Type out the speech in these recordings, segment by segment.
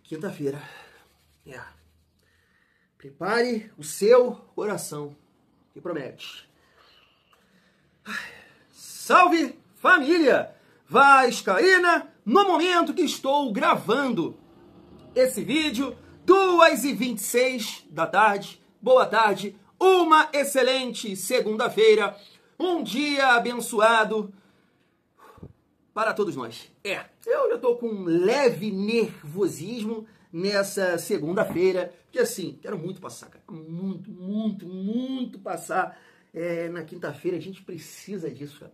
Quinta-feira. Prepare o seu coração, que promete. Salve, família vascaína! No momento que estou gravando esse vídeo, 2h26 da tarde, boa tarde, uma excelente segunda-feira, um dia abençoado para todos nós. Eu já estou com um leve nervosismo nessa segunda-feira, porque assim, quero muito passar, cara, muito passar. Na quinta-feira a gente precisa disso, cara,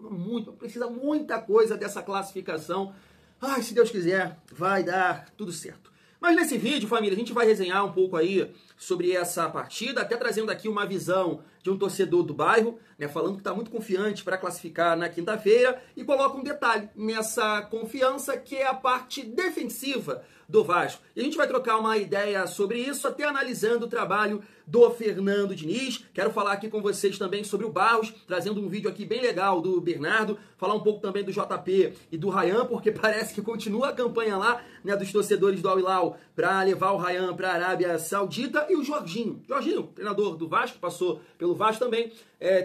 precisa muita coisa dessa classificação. Ai, se Deus quiser, vai dar tudo certo. Mas nesse vídeo, família, a gente vai resenhar um pouco aí sobre essa partida, até trazendo aqui uma visão de um torcedor do bairro, né, falando que está muito confiante para classificar na quinta-feira, e coloca um detalhe nessa confiança, que é a parte defensiva do Vasco. E a gente vai trocar uma ideia sobre isso, até analisando o trabalho do Fernando Diniz. Quero falar aqui com vocês também sobre o Barros, trazendo um vídeo aqui bem legal do Bernardo, falar um pouco também do JP e do Ryan, porque parece que continua a campanha lá, né, dos torcedores do Al Hilal para levar o Ryan para a Arábia Saudita, e o Jorginho, treinador do Vasco, passou pelo Vasco também,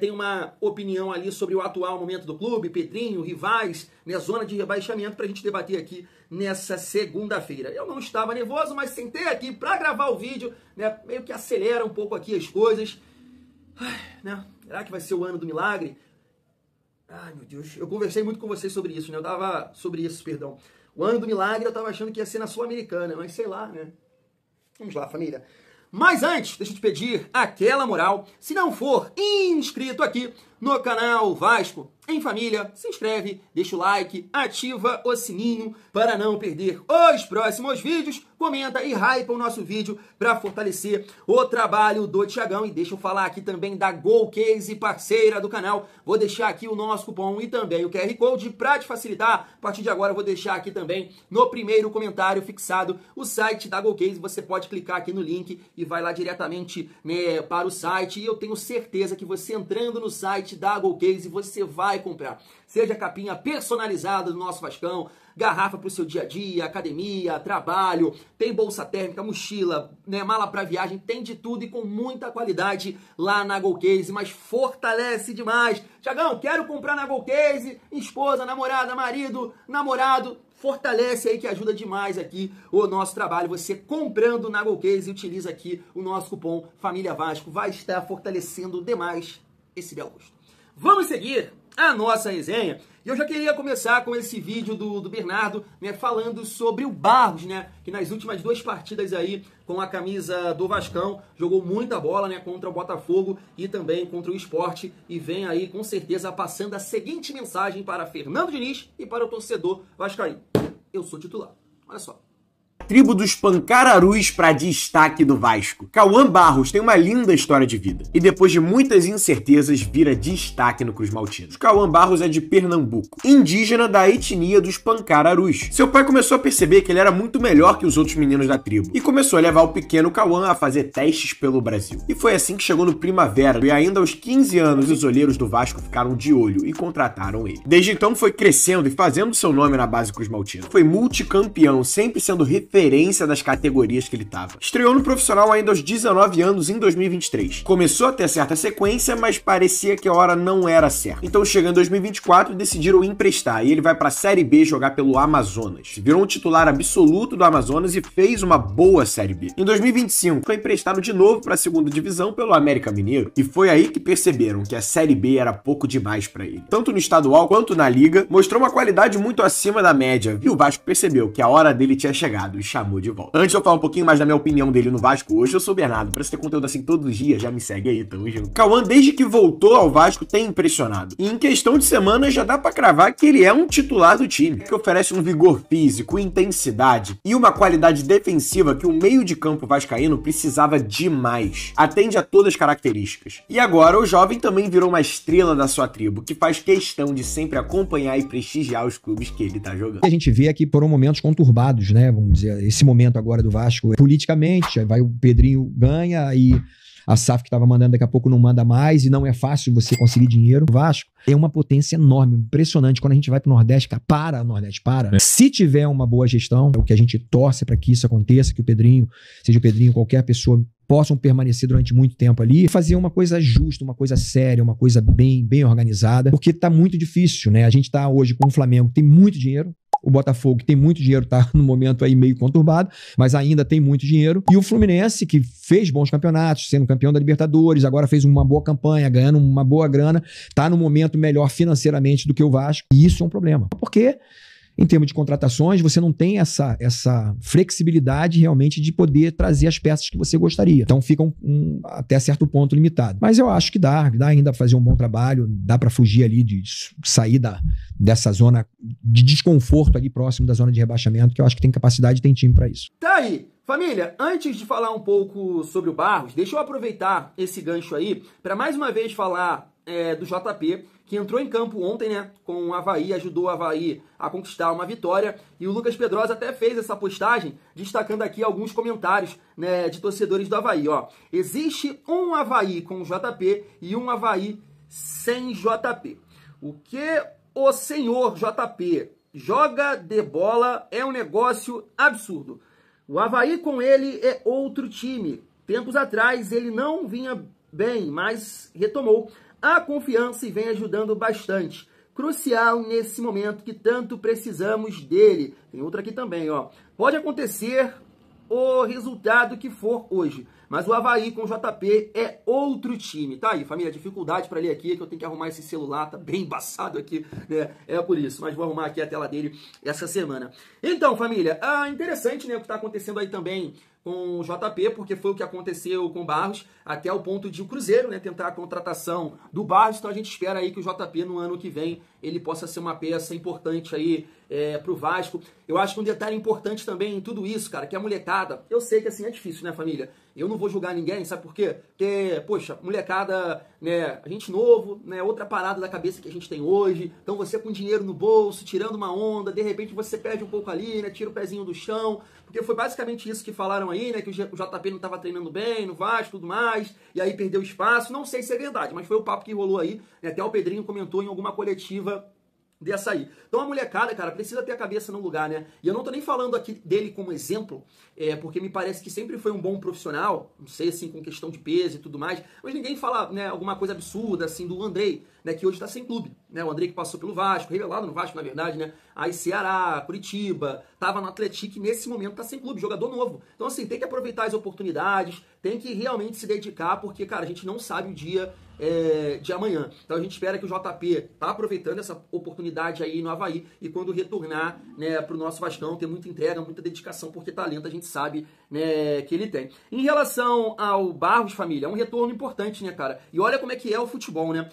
tem uma opinião ali sobre o atual momento do clube, Pedrinho, rivais, né, zona de rebaixamento, para a gente debater aqui nessa segunda-feira. Eu não estava nervoso, mas sentei aqui para gravar o vídeo, né, meio que acelera um pouco aqui as coisas. Né? Será que vai ser o ano do milagre? Ai, meu Deus, eu conversei muito com vocês sobre isso, né? O ano do milagre eu tava achando que ia ser na Sul-Americana, mas sei lá, né? Vamos lá, família. Mas antes, deixa eu te pedir aquela moral. Se não for inscrito aqui no canal Vasco em Família, se inscreve, deixa o like, ativa o sininho para não perder os próximos vídeos, comenta e hypa o nosso vídeo para fortalecer o trabalho do Thiagão. E deixa eu falar aqui também da Golcase, parceira do canal. Vou deixar aqui o nosso cupom e também o QR Code para te facilitar. A partir de agora eu vou deixar aqui também no primeiro comentário fixado o site da Golcase. Você pode clicar aqui no link e vai lá diretamente, né, para o site. E eu tenho certeza que você entrando no site da Golcase, você vai comprar. Seja capinha personalizada do nosso Vascão, garrafa para o seu dia a dia, academia, trabalho, tem bolsa térmica, mochila, né, mala para viagem, tem de tudo e com muita qualidade lá na Golcase, mas fortalece demais. Thiagão, quero comprar na Golcase, esposa, namorada, marido, namorado, fortalece aí que ajuda demais aqui o nosso trabalho. Você comprando na Golcase, utiliza aqui o nosso cupom Família Vasco, vai estar fortalecendo demais esse belo gosto. Vamos seguir a nossa resenha. E eu já queria começar com esse vídeo do Bernardo, né, falando sobre o Barros, né, que nas últimas duas partidas aí com a camisa do Vascão jogou muita bola, né, contra o Botafogo e também contra o Sport, e vem aí com certeza passando a seguinte mensagem para Fernando Diniz e para o torcedor vascaíno: eu sou titular. Olha só. Tribo dos Pancararus para destaque do Vasco. Cauã Barros tem uma linda história de vida e depois de muitas incertezas vira destaque no Cruz Maltino. Cauã Barros é de Pernambuco, indígena da etnia dos Pancararus. Seu pai começou a perceber que ele era muito melhor que os outros meninos da tribo e começou a levar o pequeno Cauã a fazer testes pelo Brasil. E foi assim que chegou no Primavera, e ainda aos 15 anos os olheiros do Vasco ficaram de olho e contrataram ele. Desde então foi crescendo e fazendo seu nome na base Cruz Maltino. Foi multicampeão, sempre sendo referência das categorias que ele estava. Estreou no profissional ainda aos 19 anos em 2023. Começou a ter certa sequência, mas parecia que a hora não era certa. Então chega em 2024 e decidiram emprestar, e ele vai para a Série B jogar pelo Amazonas. Virou um titular absoluto do Amazonas e fez uma boa Série B. Em 2025 foi emprestado de novo para a segunda divisão pelo América Mineiro, e foi aí que perceberam que a Série B era pouco demais para ele. Tanto no estadual quanto na liga, mostrou uma qualidade muito acima da média, e o Vasco percebeu que a hora dele tinha chegado e chamou de volta. Antes de eu falar um pouquinho mais da minha opinião dele no Vasco, hoje eu sou o Bernardo. Pra você ter conteúdo assim todos os dias, já me segue aí, tamo junto. Cauã, desde que voltou ao Vasco, tem impressionado. E em questão de semanas já dá pra cravar que ele é um titular do time, que oferece um vigor físico, intensidade e uma qualidade defensiva que o meio de campo vascaíno precisava demais. Atende a todas as características. E agora o jovem também virou uma estrela da sua tribo, que faz questão de sempre acompanhar e prestigiar os clubes que ele tá jogando. A gente vê aqui foram momentos conturbados, né? Vamos dizer, esse momento agora do Vasco politicamente, aí vai o Pedrinho ganha, aí A SAF que estava mandando daqui a pouco não manda mais e não é fácil você conseguir dinheiro. O Vasco é uma potência enorme, impressionante. Quando a gente vai para o Nordeste, cara, o Nordeste para. Se tiver uma boa gestão, é o que a gente torce para que isso aconteça, que o Pedrinho, seja o Pedrinho, qualquer pessoa, possam permanecer durante muito tempo ali e fazer uma coisa justa, uma coisa séria, uma coisa bem organizada, porque tá muito difícil, né? A gente tá hoje com o Flamengo, que tem muito dinheiro, o Botafogo, que tem muito dinheiro, tá no momento aí meio conturbado, mas ainda tem muito dinheiro, e o Fluminense, que fez bons campeonatos, sendo campeão da Libertadores, agora fez uma boa campanha, ganhando uma boa grana, tá no momento melhor financeiramente do que o Vasco, e isso é um problema, porque em termos de contratações, você não tem essa flexibilidade realmente de poder trazer as peças que você gostaria. Então fica até certo ponto limitado. Mas eu acho que dá ainda para fazer um bom trabalho, dá para fugir ali, de sair dessa zona de desconforto ali próximo da zona de rebaixamento, que eu acho que tem capacidade e tem time para isso. Tá aí. Família, antes de falar um pouco sobre o Barros, deixa eu aproveitar esse gancho aí para mais uma vez falar do JP, que entrou em campo ontem, né, com o Avaí, ajudou o Avaí a conquistar uma vitória, e o Lucas Pedrosa até fez essa postagem, destacando aqui alguns comentários, né, de torcedores do Avaí, ó. Existe um Avaí com JP e um Avaí sem JP. O que o senhor JP joga de bola é um negócio absurdo. O Avaí com ele é outro time. Tempos atrás ele não vinha bem, mas retomou a confiança e vem ajudando bastante. Crucial nesse momento que tanto precisamos dele. Tem outra aqui também, ó. Pode acontecer o resultado que for hoje, mas o Avaí com o JP é outro time. Tá aí, família, dificuldade para ler aqui, que eu tenho que arrumar esse celular, tá bem embaçado aqui, né? É por isso, mas vou arrumar aqui a tela dele essa semana. Então, família, interessante, né, o que tá acontecendo aí também com o JP, porque foi o que aconteceu com o Barros, até o ponto de o Cruzeiro, né, tentar a contratação do Barros. Então a gente espera aí que o JP no ano que vem ele possa ser uma peça importante aí pro Vasco. Eu acho que um detalhe importante também em tudo isso, cara, que a molecada, eu sei que assim é difícil, né, família? Eu não vou julgar ninguém, sabe por quê? Porque, poxa, molecada, né, a gente novo, né, outra parada da cabeça que a gente tem hoje. Então você com dinheiro no bolso, tirando uma onda, de repente você perde um pouco ali, né, tira o pezinho do chão, porque foi basicamente isso que falaram aí, né, que o JP não estava treinando bem no Vasco e tudo mais, e aí perdeu espaço. Não sei se é verdade, mas foi o papo que rolou aí, né, até o Pedrinho comentou em alguma coletiva dessa aí. Então a molecada, cara, precisa ter a cabeça no lugar, né? E eu não tô nem falando aqui dele como exemplo, porque me parece que sempre foi um bom profissional, não sei, assim, com questão de peso e tudo mais, mas ninguém fala, né, alguma coisa absurda, assim, do Andrei, né, que hoje tá sem clube, né? O Andrei que passou pelo Vasco, revelado no Vasco, na verdade, né? Aí Ceará, Curitiba, tava no Atlético e nesse momento tá sem clube, jogador novo. Então, assim, tem que aproveitar as oportunidades, tem que realmente se dedicar, porque, cara, a gente não sabe o dia de amanhã. Então a gente espera que o JP tá aproveitando essa oportunidade aí no Avaí e quando retornar, né, pro nosso Vascão, ter muita entrega, muita dedicação, porque talento a gente sabe, né, que ele tem. Em relação ao Barros, família, é um retorno importante, né, cara? E olha como é que é o futebol, né?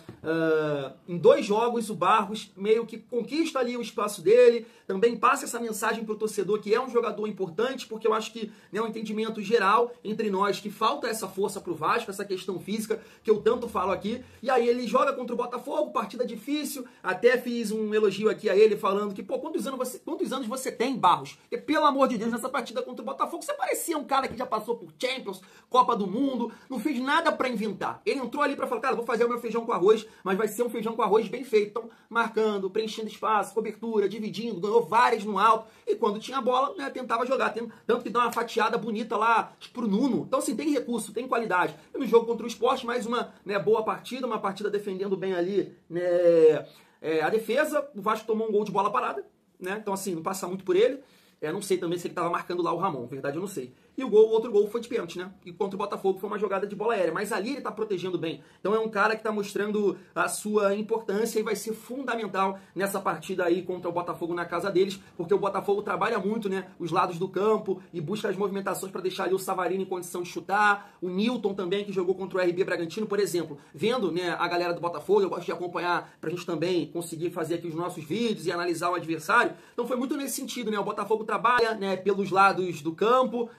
Em 2 jogos o Barros meio que conquista ali o espaço dele, também passa essa mensagem pro torcedor que é um jogador importante, porque eu acho que, né, um entendimento geral entre nós que falta essa força pro Vasco, essa questão física que eu tanto falo aqui, e aí ele joga contra o Botafogo, partida difícil, até fiz um elogio aqui a ele falando que, pô, quantos anos você tem, Barros? E pelo amor de Deus, nessa partida contra o Botafogo, você parecia um cara que já passou por Champions, Copa do Mundo, não fez nada pra inventar. Ele entrou ali pra falar, cara, vou fazer o meu feijão com arroz, mas vai ser um feijão com arroz bem feito, então marcando, preenchendo espaço, cobertura, dividindo, ganhou várias no alto, e quando tinha a bola, né, tentava jogar, tanto que dá uma fatiada bonita lá pro Nuno. Então, assim, tem recurso, tem qualidade. E no jogo contra o Sport, mais uma, né, boa partida, uma partida defendendo bem ali, né, a defesa. O Vasco tomou um gol de bola parada, né, então assim, não passa muito por ele. Não sei também se ele estava marcando lá o Ramon, verdade eu não sei. E o outro gol foi de pênalti, né? E contra o Botafogo foi uma jogada de bola aérea. Mas ali ele tá protegendo bem. Então é um cara que tá mostrando a sua importância e vai ser fundamental nessa partida aí contra o Botafogo na casa deles, porque o Botafogo trabalha muito, né, os lados do campo e busca as movimentações para deixar ali o Savarino em condição de chutar. O Nilton também, que jogou contra o RB Bragantino, por exemplo. Vendo, né, a galera do Botafogo, eu gosto de acompanhar pra gente também conseguir fazer aqui os nossos vídeos e analisar o adversário. Então foi muito nesse sentido, né? O Botafogo trabalha, né, pelos lados do campo,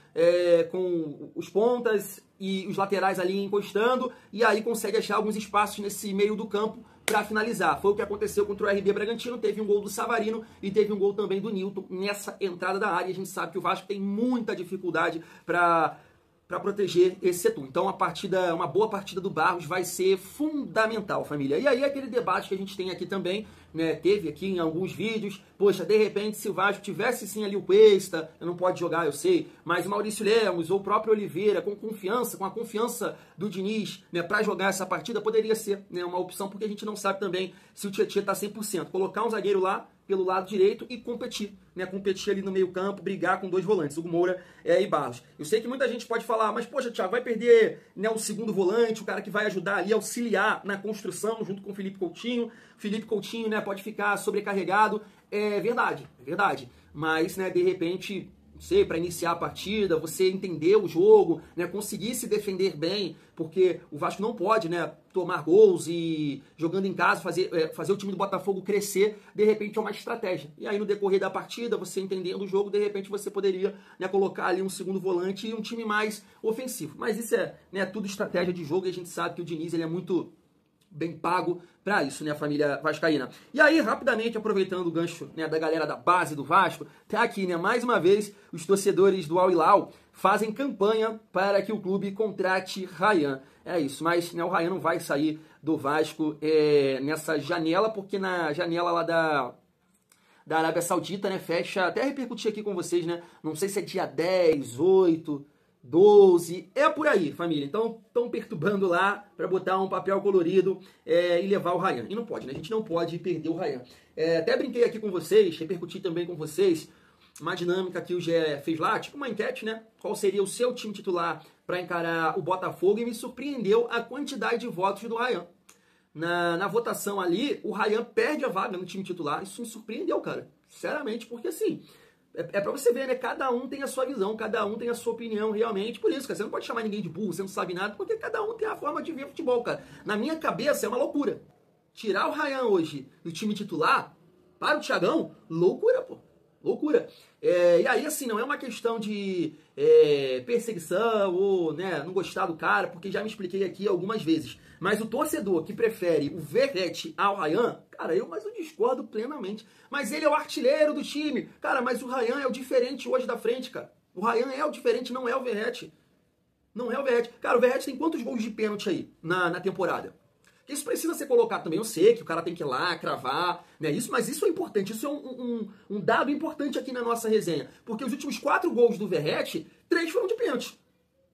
com os pontas e os laterais ali encostando, e aí consegue achar alguns espaços nesse meio do campo para finalizar. Foi o que aconteceu contra o RB Bragantino, teve um gol do Savarino e teve um gol também do Nilton nessa entrada da área. A gente sabe que o Vasco tem muita dificuldade para para proteger esse setor. Então uma boa partida do Barros vai ser fundamental, família. E aí aquele debate que a gente tem aqui também, né, teve aqui em alguns vídeos, poxa, de repente se o Vasco tivesse sim ali o Cuesta, não pode jogar, eu sei, mas o Maurício Lemos ou o próprio Oliveira, com a confiança do Diniz, né, para jogar essa partida, poderia ser, né, uma opção, porque a gente não sabe também se o Tietchan tá 100%. Colocar um zagueiro lá pelo lado direito e competir, né? Competir ali no meio campo, brigar com dois volantes, Hugo Moura e Barros. Eu sei que muita gente pode falar, mas poxa, Thiago, vai perder, né, o segundo volante, o cara que vai ajudar ali, auxiliar na construção junto com o Felipe Coutinho. Felipe Coutinho, né, pode ficar sobrecarregado. É verdade. Mas, né, de repente, não sei, para iniciar a partida, você entender o jogo, né, conseguir se defender bem, porque o Vasco não pode, né, tomar gols e jogando em casa, fazer o time do Botafogo crescer, de repente é uma estratégia. E aí no decorrer da partida, você entendendo o jogo, de repente você poderia, né, colocar ali um segundo volante e um time mais ofensivo. Mas isso é, né, tudo estratégia de jogo e a gente sabe que o Diniz ele é muito bem pago para isso, né, família vascaína. E aí, rapidamente, aproveitando o gancho, né, da galera da base do Vasco, tá aqui, né, mais uma vez, os torcedores do Al Hilal fazem campanha para que o clube contrate Ryan. É isso, mas, né, o Ryan não vai sair do Vasco nessa janela, porque na janela lá da Arábia Saudita, né, fecha, até repercutir aqui com vocês, né, não sei se é dia 10, 8... 12, é por aí, família. Então, estão perturbando lá para botar um papel colorido e levar o Ryan. E não pode, né? A gente não pode perder o Ryan. Até brinquei aqui com vocês, repercuti também com vocês uma dinâmica que o GE fez lá, tipo uma enquete, né? Qual seria o seu time titular para encarar o Botafogo? E me surpreendeu a quantidade de votos do Ryan. Na votação ali, o Ryan perde a vaga no time titular. Isso me surpreendeu, cara. Sinceramente, porque assim... É pra você ver, né? Cada um tem a sua visão, cada um tem a sua opinião realmente. Por isso, cara, você não pode chamar ninguém de burro, você não sabe nada, porque cada um tem a forma de ver futebol, cara. Na minha cabeça é uma loucura. Tirar o Ryan hoje do time titular para o Thiagão, loucura, pô. Loucura. E aí, assim, não é uma questão de perseguição ou, né, não gostar do cara, porque já me expliquei aqui algumas vezes. Mas o torcedor que prefere o Verratti ao Ryan, cara, eu discordo plenamente. Mas ele é o artilheiro do time. Cara, mas o Ryan é o diferente hoje da frente, cara. O Ryan é o diferente, não é o Verratti. Não é o Verratti. Cara, o Verratti tem quantos gols de pênalti aí na temporada? Isso precisa ser colocado também. Eu sei que o cara tem que ir lá, cravar, né? Mas isso é importante. Isso é um dado importante aqui na nossa resenha. Porque os últimos 4 gols do Verratti, 3 foram de pênalti.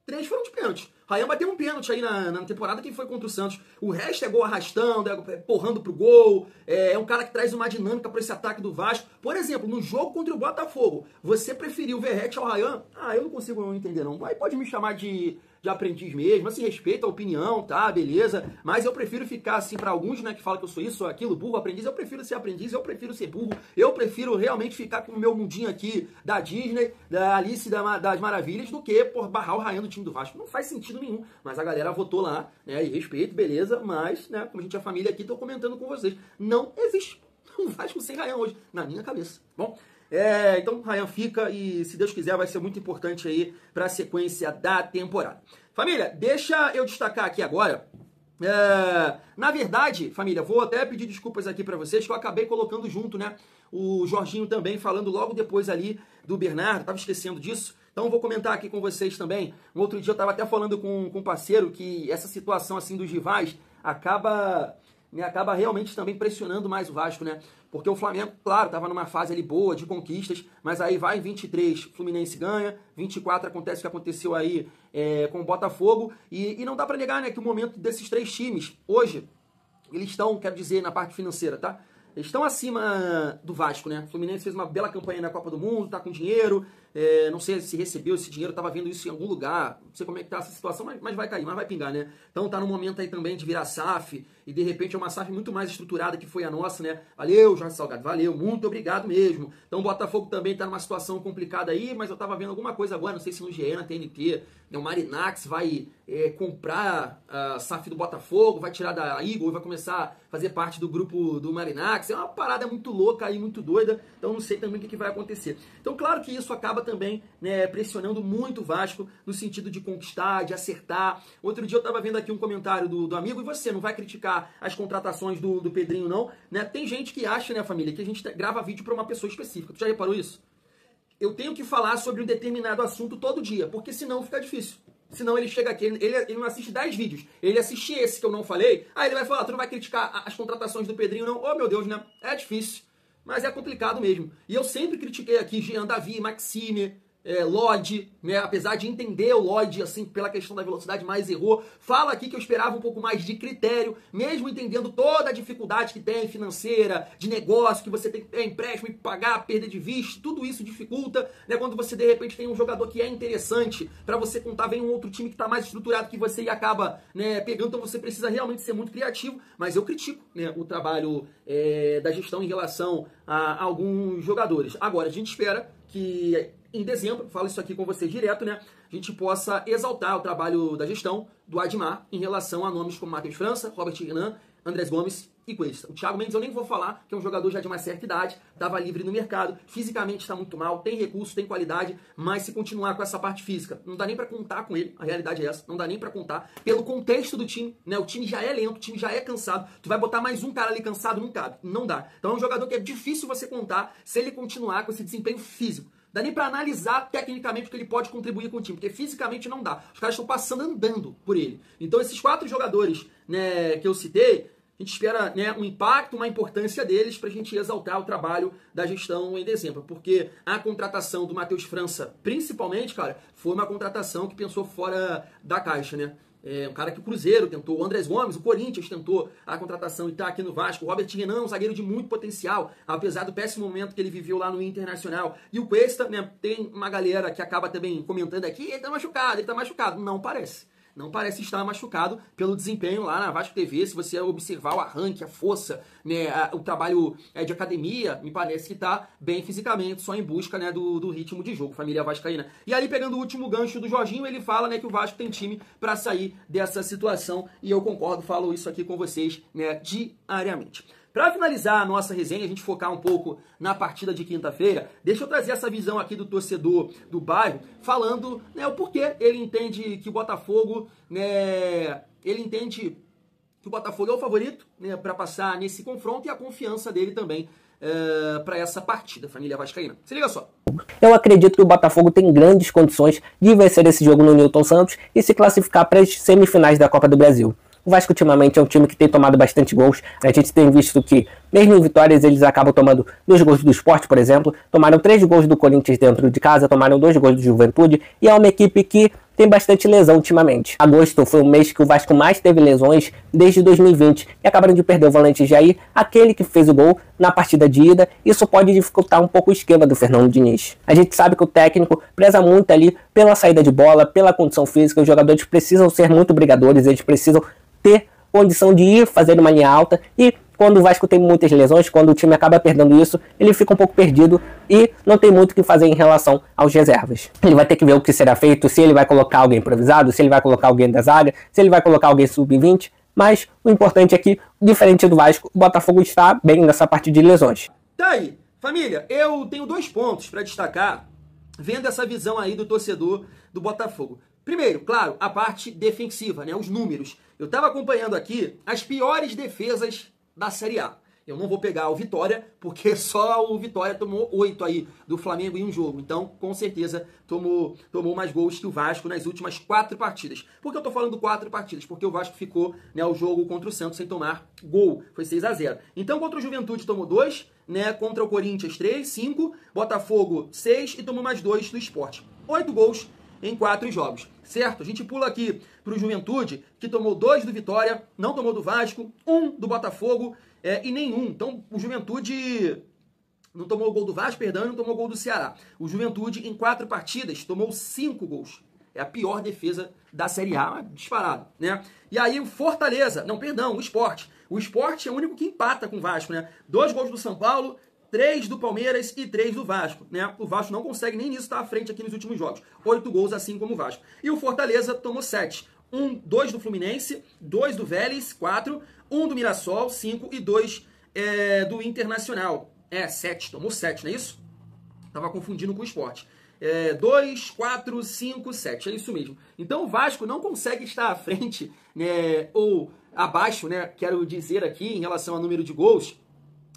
3 foram de pênalti. Ryan bateu um pênalti aí na temporada que foi contra o Santos. O resto é gol arrastando, porrando pro gol. É um cara que traz uma dinâmica para esse ataque do Vasco. Por exemplo, no jogo contra o Botafogo, você preferiu o Verratti ao Ryan? Eu não consigo entender não. Aí pode me chamar de aprendiz mesmo, assim, respeito a opinião, tá, beleza, mas eu prefiro ficar assim, pra alguns, né, que falam que eu sou isso, sou aquilo, burro, aprendiz, eu prefiro ser aprendiz, eu prefiro ser burro, eu prefiro realmente ficar com o meu mundinho aqui da Disney, da Alice das Maravilhas, do que, barrar o Ryan do time do Vasco. Não faz sentido nenhum, mas a galera votou lá, né, e respeito, beleza, mas, né, como a gente é família aqui, tô comentando com vocês, não existe um Vasco sem Ryan hoje, na minha cabeça, bom? Então o Ryan fica e, se Deus quiser, vai ser muito importante aí para a sequência da temporada. Família, deixa eu destacar aqui agora. Na verdade, família, vou até pedir desculpas aqui para vocês, que eu acabei colocando junto, né? O Jorginho também falando logo depois ali do Bernardo, tava esquecendo disso. Então vou comentar aqui com vocês também. Um outro dia eu tava até falando com um parceiro que essa situação assim dos rivais acaba realmente também pressionando mais o Vasco, né? Porque o Flamengo, claro, estava numa fase ali boa de conquistas, mas aí vai em 23, o Fluminense ganha, 24 acontece o que aconteceu aí com o Botafogo, e não dá para negar, né, que o momento desses 3 times, hoje, eles estão, quero dizer, na parte financeira, tá? Eles estão acima do Vasco, né? O Fluminense fez uma bela campanha na Copa do Mundo, tá com dinheiro, não sei se recebeu esse dinheiro, tava vendo isso em algum lugar, não sei como é que tá essa situação, mas vai cair, mas vai pingar, né? Então tá no momento aí também de virar SAF, e de repente é uma SAF muito mais estruturada que foi a nossa, né? Valeu, Jorge Salgado, valeu, muito obrigado mesmo. Então o Botafogo também tá numa situação complicada aí, mas eu tava vendo alguma coisa agora, não sei se no GE, na TNT, né? O Marinax vai comprar a SAF do Botafogo, vai tirar da Eagle e vai começar a fazer parte do grupo do Marinax. É uma parada muito louca aí, muito doida, então não sei também o que vai acontecer. Então claro que isso acaba também, né, pressionando muito o Vasco no sentido de conquistar, de acertar. Outro dia eu tava vendo aqui um comentário do amigo, e você não vai criticar as contratações do Pedrinho não, né? Tem gente que acha, né, família, que a gente grava vídeo para uma pessoa específica. Tu já reparou isso? Eu tenho que falar sobre um determinado assunto todo dia, porque senão fica difícil. Senão ele chega aqui, ele não assiste 10 vídeos. Ele assiste esse que eu não falei, aí ele vai falar, tu não vai criticar as contratações do Pedrinho não? Oh, meu Deus, né? É difícil, mas é complicado mesmo. E eu sempre critiquei aqui Jean Davi, Maxime, Lodge, né? Apesar de entender o Lodge, assim, pela questão da velocidade, mais errou. Fala aqui que eu esperava um pouco mais de critério, mesmo entendendo toda a dificuldade que tem financeira, de negócio, que você tem que ter empréstimo e pagar, perda de vista, tudo isso dificulta, né? Quando você, de repente, tem um jogador que é interessante, para você contar, vem um outro time que está mais estruturado que você e acaba, né, pegando, então você precisa realmente ser muito criativo, mas eu critico, né, o trabalho da gestão em relação a alguns jogadores. Agora, a gente espera que em dezembro, falo isso aqui com vocês direto, né? A gente possa exaltar o trabalho da gestão do Admar em relação a nomes como Matheus França, Robert Renan, Andrés Gomes e Cuesta. O Thiago Mendes eu nem vou falar, que é um jogador já de uma certa idade, estava livre no mercado, fisicamente está muito mal, tem recurso, tem qualidade, mas se continuar com essa parte física, não dá nem para contar com ele, a realidade é essa, não dá nem para contar, pelo contexto do time, né? O time já é lento, o time já é cansado, tu vai botar mais um cara ali cansado, não cabe, não dá. Então é um jogador que é difícil você contar se ele continuar com esse desempenho físico. Dá nem pra analisar tecnicamente o que ele pode contribuir com o time, porque fisicamente não dá. Os caras estão passando andando por ele. Então esses 4 jogadores, né, que eu citei, a gente espera, né, um impacto, uma importância deles pra gente exaltar o trabalho da gestão em dezembro. Porque a contratação do Matheus França, principalmente, cara, foi uma contratação que pensou fora da caixa, né? Um cara que o Cruzeiro tentou, o Andrés Gomes, o Corinthians tentou a contratação e está aqui no Vasco. O Robert Renan, um zagueiro de muito potencial, apesar do péssimo momento que ele viveu lá no Internacional. E o Cuesta, né, tem uma galera que acaba também comentando aqui, ele tá machucado. Não parece. Não parece estar machucado pelo desempenho lá na Vasco TV. Se você observar o arranque, a força, né, o trabalho de academia, me parece que está bem fisicamente, só em busca, né, do ritmo de jogo, família vascaína. E ali, pegando o último gancho do Jorginho, ele fala, né, que o Vasco tem time para sair dessa situação. E eu concordo, falo isso aqui com vocês, né, diariamente. Para finalizar a nossa resenha, a gente focar um pouco na partida de quinta-feira, deixa eu trazer essa visão aqui do torcedor do bairro, falando, né, o porquê ele entende que o Botafogo, né, ele entende que o Botafogo é o favorito, né, para passar nesse confronto e a confiança dele também para essa partida, família vascaína. Se liga só. Eu acredito que o Botafogo tem grandes condições de vencer esse jogo no Newton Santos e se classificar para as semifinais da Copa do Brasil. O Vasco ultimamente é um time que tem tomado bastante gols. A gente tem visto que, mesmo em vitórias, eles acabam tomando 2 gols do Sport, por exemplo. Tomaram 3 gols do Corinthians dentro de casa, tomaram 2 gols do Juventude. E é uma equipe que tem bastante lesão ultimamente. Agosto foi o mês que o Vasco mais teve lesões desde 2020. E acabaram de perder o volante Jair, aquele que fez o gol na partida de ida. Isso pode dificultar um pouco o esquema do Fernando Diniz. A gente sabe que o técnico preza muito ali pela saída de bola, pela condição física. Os jogadores precisam ser muito brigadores, eles precisam ter condição de ir fazer uma linha alta e quando o Vasco tem muitas lesões, quando o time acaba perdendo isso, ele fica um pouco perdido e não tem muito o que fazer em relação aos reservas. Ele vai ter que ver o que será feito, se ele vai colocar alguém improvisado, se ele vai colocar alguém da zaga, se ele vai colocar alguém sub-20, mas o importante é que, diferente do Vasco, o Botafogo está bem nessa parte de lesões. Tá aí, família, eu tenho 2 pontos para destacar, vendo essa visão aí do torcedor do Botafogo. Primeiro, claro, a parte defensiva, né, os números. Eu estava acompanhando aqui as piores defesas da Série A. Eu não vou pegar o Vitória, porque só o Vitória tomou 8 aí do Flamengo em um jogo. Então, com certeza, tomou mais gols que o Vasco nas últimas 4 partidas. Por que eu tô falando 4 partidas? Porque o Vasco ficou, né, o jogo contra o Santos sem tomar gol. Foi 6-0. Então, contra o Juventude tomou 2, né, contra o Corinthians 3, 5, Botafogo 6 e tomou mais 2 do Sport. 8 gols em 4 jogos, certo? A gente pula aqui para o Juventude, que tomou 2 do Vitória, não tomou do Vasco, 1 do Botafogo e nenhum. Então, o Juventude não tomou o gol do Vasco, perdão, e não tomou o gol do Ceará. O Juventude, em 4 partidas, tomou 5 gols. É a pior defesa da Série A, disparado, né? E aí o Fortaleza, não, perdão, o Sport. O Sport é o único que empata com o Vasco, né? 2 gols do São Paulo, 3 do Palmeiras e 3 do Vasco, né? O Vasco não consegue nem nisso estar à frente aqui nos últimos jogos. 8 gols, assim como o Vasco. E o Fortaleza tomou 7. 2 do Fluminense, 2 do Vélez, 4, 1 do Mirassol, 5 e 2 do Internacional. 7, tomou 7, não é isso? Tava confundindo com o Sport. 2, 4, 5, 7, é isso mesmo. Então o Vasco não consegue estar à frente, né, ou abaixo, né, quero dizer aqui, em relação ao número de gols,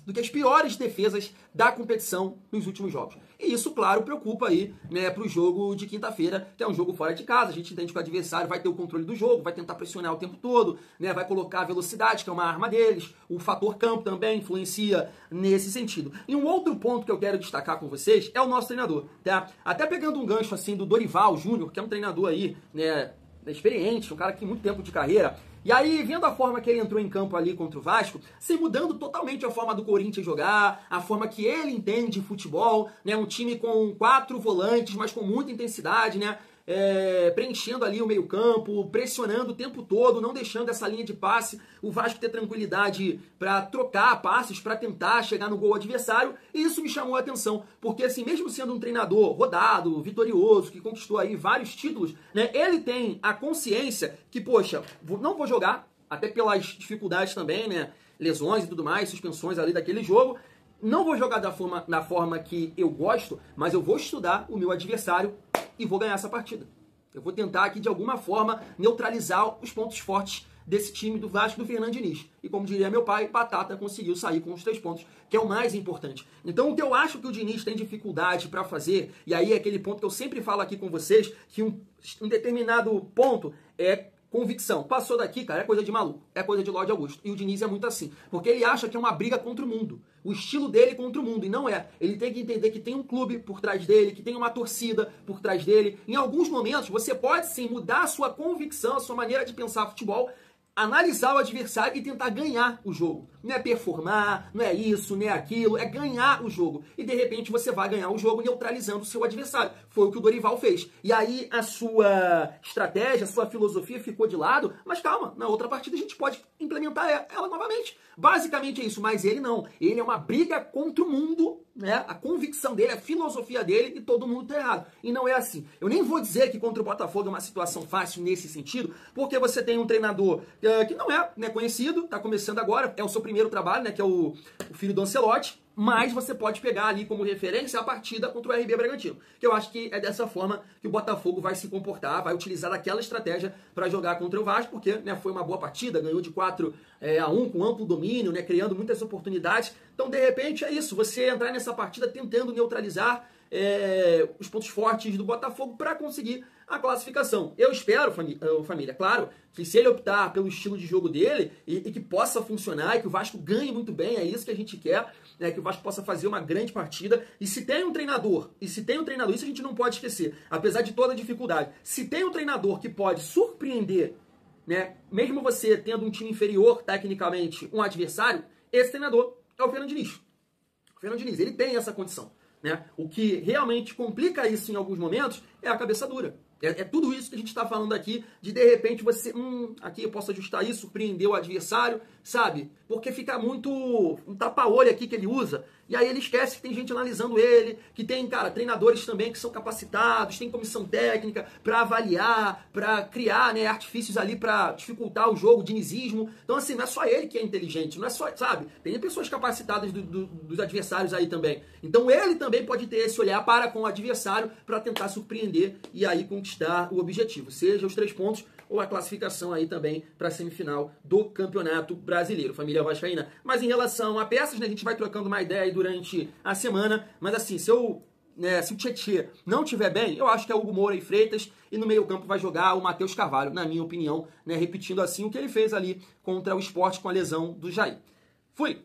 do que as piores defesas da competição nos últimos jogos. E isso, claro, preocupa aí, né, para o jogo de quinta-feira, que é um jogo fora de casa. A gente entende que o adversário vai ter o controle do jogo, vai tentar pressionar o tempo todo, né, vai colocar a velocidade, que é uma arma deles. O fator campo também influencia nesse sentido. E um outro ponto que eu quero destacar com vocês é o nosso treinador, tá? Até pegando um gancho assim do Dorival Júnior, que é um treinador aí, né, experiente, um cara que tem muito tempo de carreira. E aí, vendo a forma que ele entrou em campo ali contra o Vasco, se mudando totalmente a forma do Corinthians jogar, a forma que ele entende de futebol, né? Um time com 4 volantes, mas com muita intensidade, né? Preenchendo ali o meio-campo, pressionando o tempo todo, não deixando essa linha de passe, o Vasco ter tranquilidade para trocar passes, para tentar chegar no gol adversário. E isso me chamou a atenção, porque assim, mesmo sendo um treinador rodado, vitorioso, que conquistou aí vários títulos, né, ele tem a consciência que, poxa, não vou jogar, até pelas dificuldades também, né, lesões e tudo mais, suspensões ali daquele jogo. Não vou jogar da forma que eu gosto, mas eu vou estudar o meu adversário e vou ganhar essa partida. Eu vou tentar aqui, de alguma forma, neutralizar os pontos fortes desse time do Vasco do Fernando Diniz. E como diria meu pai, Batata conseguiu sair com os 3 pontos, que é o mais importante. Então o que eu acho que o Diniz tem dificuldade para fazer, e aí é aquele ponto que eu sempre falo aqui com vocês, que um determinado ponto é convicção. Passou daqui, cara, é coisa de maluco. É coisa de Lorde Augusto. E o Diniz é muito assim. Porque ele acha que é uma briga contra o mundo. O estilo dele contra o mundo. E não é. Ele tem que entender que tem um clube por trás dele, que tem uma torcida por trás dele. Em alguns momentos, você pode sim mudar a sua convicção, a sua maneira de pensar futebol, analisar o adversário e tentar ganhar o jogo. Não é performar, não é isso, não é aquilo, é ganhar o jogo. E de repente você vai ganhar o jogo neutralizando o seu adversário. Foi o que o Dorival fez. E aí a sua estratégia, a sua filosofia ficou de lado, mas calma, na outra partida a gente pode implementar ela novamente. Basicamente é isso, mas ele não. Ele é uma briga contra o mundo, né? A convicção dele, a filosofia dele, e todo mundo tá errado. E não é assim. Eu nem vou dizer que contra o Botafogo é uma situação fácil nesse sentido, porque você tem um treinador que não é, né, conhecido, tá começando agora, é o seu primeiro trabalho, né, que é o filho do Ancelotti, mas você pode pegar ali como referência a partida contra o RB Bragantino, que eu acho que é dessa forma que o Botafogo vai se comportar, vai utilizar aquela estratégia para jogar contra o Vasco, porque, né, foi uma boa partida, ganhou de 4-1 com amplo domínio, né, criando muitas oportunidades. Então, de repente, é isso, você entrar nessa partida tentando neutralizar os pontos fortes do Botafogo para conseguir a classificação. Eu espero, família, claro, que se ele optar pelo estilo de jogo dele e que possa funcionar e que o Vasco ganhe muito bem, é isso que a gente quer, né, que o Vasco possa fazer uma grande partida. E se tem um treinador, isso a gente não pode esquecer, apesar de toda a dificuldade, se tem um treinador que pode surpreender, né, mesmo você tendo um time inferior tecnicamente, um adversário, esse treinador é o Fernando Diniz. O Fernando Diniz, ele tem essa condição. Né? O que realmente complica isso em alguns momentos é a cabeça dura. É tudo isso que a gente está falando aqui, de repente você, aqui eu posso ajustar isso, surpreender o adversário, sabe? Porque fica muito um tapa-olho aqui que ele usa, e aí ele esquece que tem gente analisando ele, que tem, cara, treinadores também que são capacitados, tem comissão técnica para avaliar, para criar, né, artifícios ali para dificultar o jogo, dinizismo. Então, assim, não é só ele que é inteligente, não é só, sabe? Tem pessoas capacitadas dos adversários aí também. Então, ele também pode ter esse olhar para com o adversário para tentar surpreender e aí conquistar o objetivo, seja os 3 pontos ou a classificação aí também para a semifinal do Campeonato Brasileiro, família vascaína. Mas em relação a peças, né, a gente vai trocando uma ideia aí durante a semana, mas assim, se o Tietê não estiver bem, eu acho que é o Hugo Moura e Freitas, e no meio campo vai jogar o Matheus Carvalho, na minha opinião, né, repetindo assim o que ele fez ali contra o Sport com a lesão do Jair. Fui!